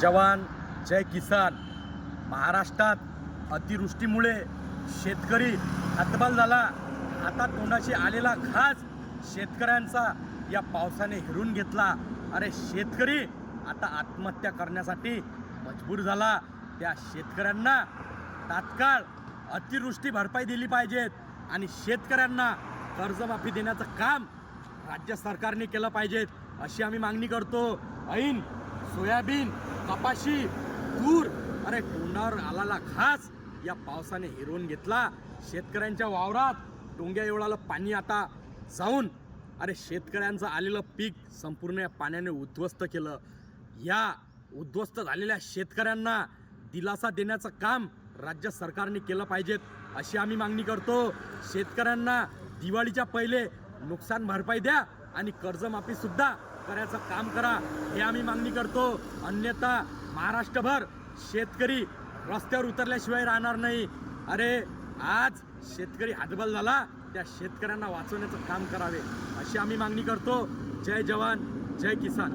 जवान जय किसान. महाराष्ट्रात अतिवृष्टीमुळे शेतकरी हतबल झाला. आता तोंडाशी आलेला घास शेतकऱ्यांचा या पावसाने हिरून घेतला. अरे शेतकरी आता आत्महत्या करण्यासाठी मजबूर झाला. त्या शेतकऱ्यांना तात्काळ अतिवृष्टी भरपाई दिली पाहिजेत आणि शेतकऱ्यांना कर्जमाफी देण्याचं काम राज्य सरकारने केलं पाहिजेत अशी आम्ही मागणी करतो. ऐन सोयाबीन, कपाशी, तूर, अरे तोंडावर आलेला घास या पावसाने हिरवून घेतला. शेतकऱ्यांच्या वावरात डोंग्या एवढालं पाणी आता जाऊन अरे शेतकऱ्यांचं आलेलं पीक संपूर्ण या पाण्याने उद्ध्वस्त केलं. या उद्ध्वस्त झालेल्या शेतकऱ्यांना दिलासा देण्याचं काम राज्य सरकारने केलं पाहिजेत अशी आम्ही मागणी करतो. शेतकऱ्यांना दिवाळीच्या पहिले नुकसान भरपाई द्या आणि कर्जमाफीसुद्धा करायचं काम करा हे आम्ही मागणी करतो. अन्यथा महाराष्ट्रभर शेतकरी रस्त्यावर उतरल्याशिवाय राहणार नाही. अरे आज शेतकरी हतबल झाला, त्या शेतकऱ्यांना वाचवण्याचं काम करावे अशी आम्ही मागणी करतो. जय जवान जय किसान.